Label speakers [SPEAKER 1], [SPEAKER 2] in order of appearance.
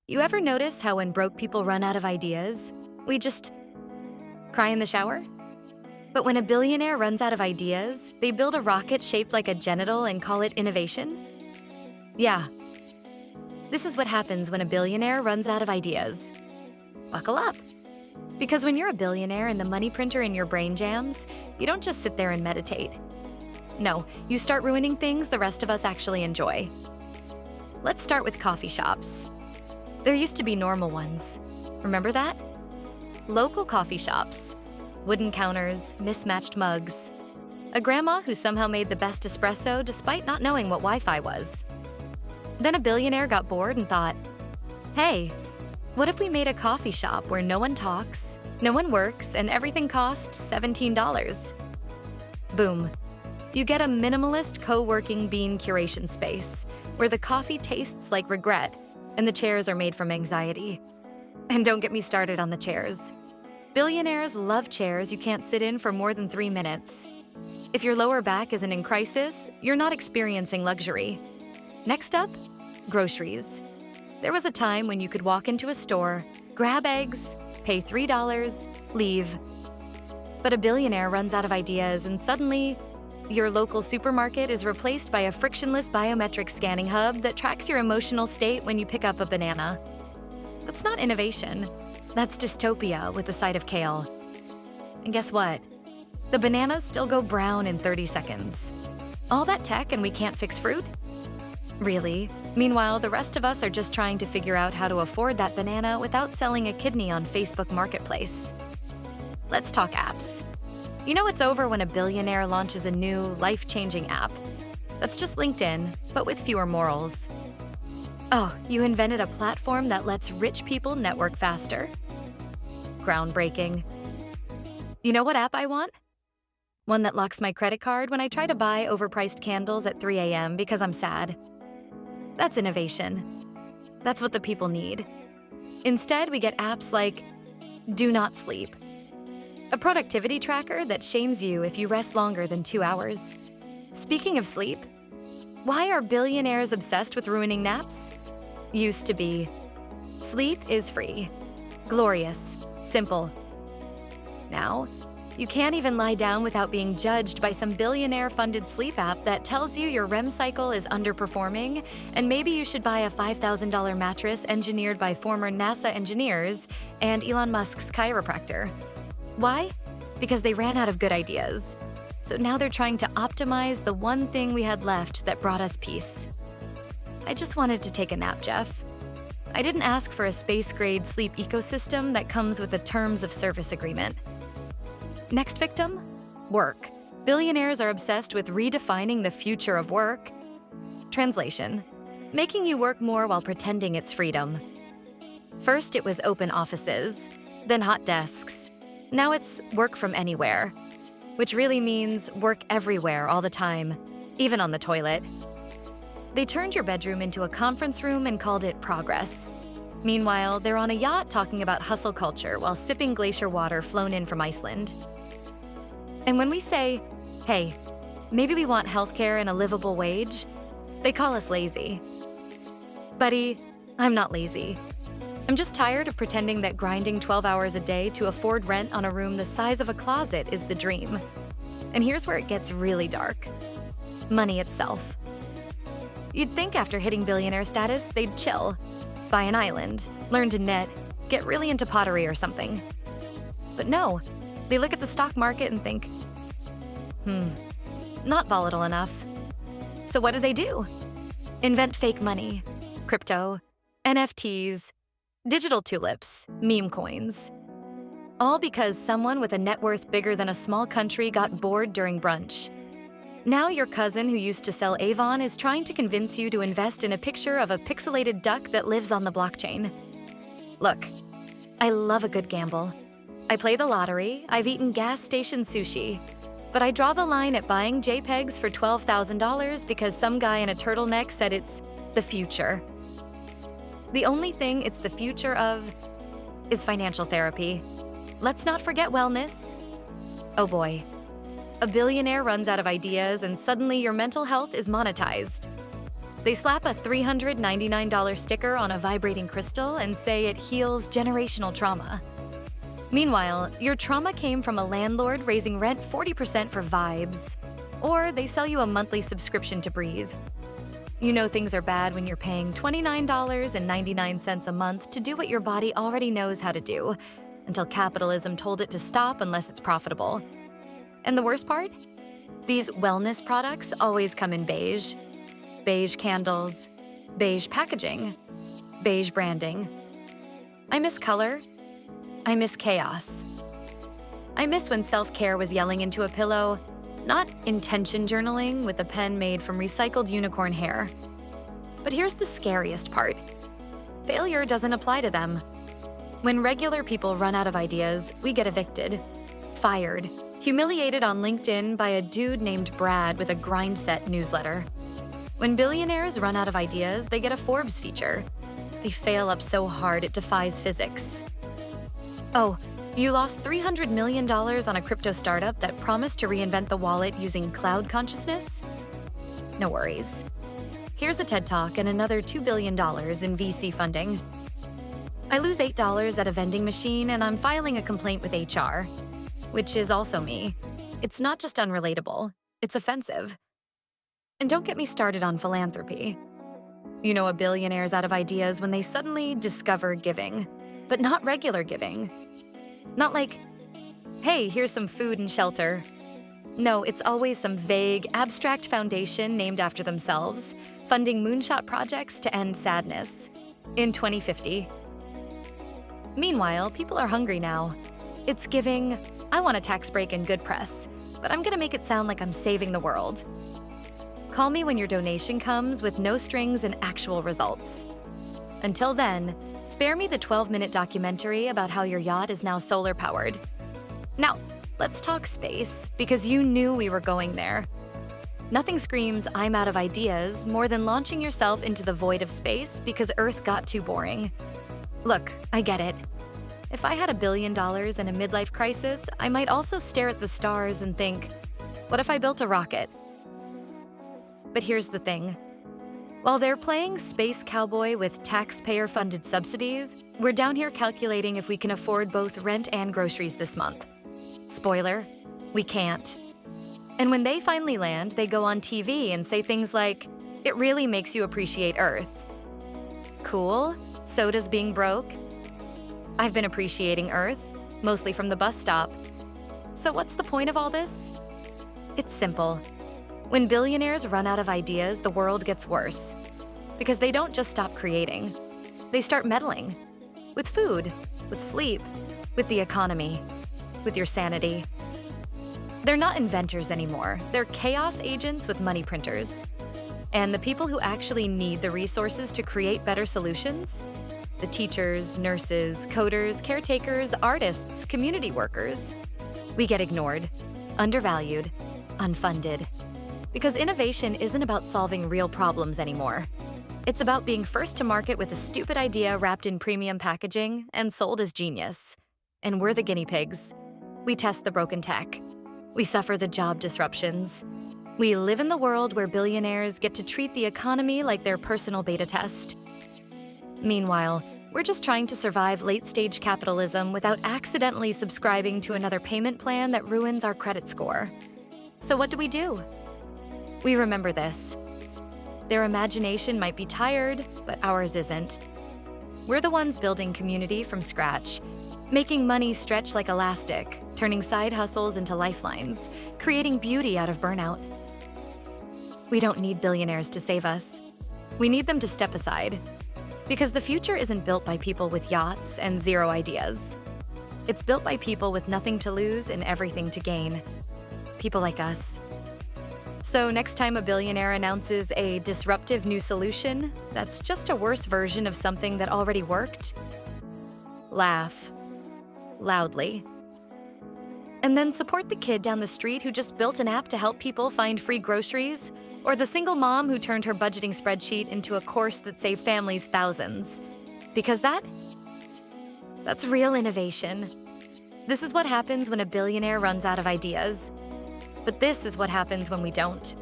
[SPEAKER 1] You ever notice how when broke people run out of ideas, we just cry in the shower? But when a billionaire runs out of ideas, they build a rocket shaped like a genital and call it innovation? Yeah, this is what happens when a billionaire runs out of ideas. Buckle up. Because when you're a billionaire and the money printer in your brain jams, you don't just sit there and meditate. No, you start ruining things the rest of us actually enjoy. Let's start with coffee shops. There used to be normal ones. Remember that? Local coffee shops. Wooden counters, mismatched mugs. A grandma who somehow made the best espresso despite not knowing what Wi-Fi was. Then a billionaire got bored and thought, hey, what if we made a coffee shop where no one talks, no one works, and everything costs $17? Boom. You get a minimalist co-working bean curation space where the coffee tastes like regret and the chairs are made from anxiety. And don't get me started on the chairs. Billionaires love chairs you can't sit in for more than 3 minutes. If your lower back isn't in crisis, you're not experiencing luxury. Next up, groceries. There was a time when you could walk into a store, grab eggs, pay $3, leave. But a billionaire runs out of ideas and suddenly, your local supermarket is replaced by a frictionless biometric scanning hub that tracks your emotional state when you pick up a banana. That's not innovation. That's dystopia with a side of kale. And guess what? The bananas still go brown in 30 seconds. All that tech and we can't fix fruit? Really? Meanwhile, the rest of us are just trying to figure out how to afford that banana without selling a kidney on Facebook Marketplace. Let's talk apps. You know it's over when a billionaire launches a new, life-changing app. That's just LinkedIn, but with fewer morals. Oh, you invented a platform that lets rich people network faster? Groundbreaking. You know what app I want? One that locks my credit card when I try to buy overpriced candles at 3 a.m. because I'm sad. That's innovation. That's what the people need. Instead, we get apps like Do Not Sleep, a productivity tracker that shames you if you rest longer than 2 hours. Speaking of sleep, why are billionaires obsessed with ruining naps? Used to be. Sleep is free, glorious, simple. Now, you can't even lie down without being judged by some billionaire-funded sleep app that tells you your REM cycle is underperforming and maybe you should buy a $5,000 mattress engineered by former NASA engineers and Elon Musk's chiropractor. Why? Because they ran out of good ideas. So now they're trying to optimize the one thing we had left that brought us peace. I just wanted to take a nap, Jeff. I didn't ask for a space-grade sleep ecosystem that comes with a terms of service agreement. Next victim? Work. Billionaires are obsessed with redefining the future of work. Translation: making you work more while pretending it's freedom. First, it was open offices, then hot desks. Now it's work from anywhere, which really means work everywhere all the time, even on the toilet. They turned your bedroom into a conference room and called it progress. Meanwhile, they're on a yacht talking about hustle culture while sipping glacier water flown in from Iceland. And when we say, hey, maybe we want healthcare and a livable wage, they call us lazy. Buddy, I'm not lazy. I'm just tired of pretending that grinding 12 hours a day to afford rent on a room the size of a closet is the dream. And here's where it gets really dark. Money itself. You'd think after hitting billionaire status, they'd chill, buy an island, learn to knit, get really into pottery or something. But no, they look at the stock market and think, not volatile enough. So what do? Invent fake money, crypto, NFTs, digital tulips, meme coins. All because someone with a net worth bigger than a small country got bored during brunch. Now your cousin who used to sell Avon is trying to convince you to invest in a picture of a pixelated duck that lives on the blockchain. Look, I love a good gamble. I play the lottery, I've eaten gas station sushi, but I draw the line at buying JPEGs for $12,000 because some guy in a turtleneck said it's the future. The only thing it's the future of is financial therapy. Let's not forget wellness. Oh boy. A billionaire runs out of ideas and suddenly your mental health is monetized. They slap a $399 sticker on a vibrating crystal and say it heals generational trauma. Meanwhile, your trauma came from a landlord raising rent 40% for vibes, or they sell you a monthly subscription to breathe. You know things are bad when you're paying $29.99 a month to do what your body already knows how to do, until capitalism told it to stop unless it's profitable. And the worst part? These wellness products always come in beige. Beige candles, beige packaging, beige branding. I miss color. I miss chaos. I miss when self-care was yelling into a pillow, not intention journaling with a pen made from recycled unicorn hair. But here's the scariest part. Failure doesn't apply to them. When regular people run out of ideas, we get evicted, fired, humiliated on LinkedIn by a dude named Brad with a grind set newsletter. When billionaires run out of ideas, they get a Forbes feature. They fail up so hard it defies physics. Oh, you lost $300 million on a crypto startup that promised to reinvent the wallet using cloud consciousness? No worries. Here's a TED Talk and another $2 billion in VC funding. I lose $8 at a vending machine and I'm filing a complaint with HR, which is also me. It's not just unrelatable, it's offensive. And don't get me started on philanthropy. You know, a billionaire's out of ideas when they suddenly discover giving, but not regular giving. Not like, hey, here's some food and shelter. No, it's always some vague, abstract foundation named after themselves, funding moonshot projects to end sadness. In 2050. Meanwhile, people are hungry now. It's giving, I want a tax break and good press, but I'm gonna make it sound like I'm saving the world. Call me when your donation comes with no strings and actual results. Until then, spare me the 12-minute documentary about how your yacht is now solar-powered. Now, let's talk space, because you knew we were going there. Nothing screams, I'm out of ideas, more than launching yourself into the void of space because Earth got too boring. Look, I get it. If I had $1 billion and a midlife crisis, I might also stare at the stars and think, what if I built a rocket? But here's the thing. While they're playing space cowboy with taxpayer-funded subsidies, we're down here calculating if we can afford both rent and groceries this month. Spoiler, we can't. And when they finally land, they go on TV and say things like, it really makes you appreciate Earth. Cool, so does being broke. I've been appreciating Earth, mostly from the bus stop. So what's the point of all this? It's simple. When billionaires run out of ideas, the world gets worse. Because they don't just stop creating. They start meddling. With food, with sleep, with the economy, with your sanity. They're not inventors anymore. They're chaos agents with money printers. And the people who actually need the resources to create better solutions? The teachers, nurses, coders, caretakers, artists, community workers. We get ignored, undervalued, unfunded. Because innovation isn't about solving real problems anymore. It's about being first to market with a stupid idea wrapped in premium packaging and sold as genius. And we're the guinea pigs. We test the broken tech. We suffer the job disruptions. We live in the world where billionaires get to treat the economy like their personal beta test. Meanwhile, we're just trying to survive late-stage capitalism without accidentally subscribing to another payment plan that ruins our credit score. So what do? We remember this. Their imagination might be tired, but ours isn't. We're the ones building community from scratch, making money stretch like elastic, turning side hustles into lifelines, creating beauty out of burnout. We don't need billionaires to save us. We need them to step aside. Because the future isn't built by people with yachts and zero ideas. It's built by people with nothing to lose and everything to gain. People like us. So next time a billionaire announces a disruptive new solution that's just a worse version of something that already worked, laugh loudly. And then support the kid down the street who just built an app to help people find free groceries, or the single mom who turned her budgeting spreadsheet into a course that saved families thousands. Because that's real innovation. This is what happens when a billionaire runs out of ideas. But this is what happens when we don't.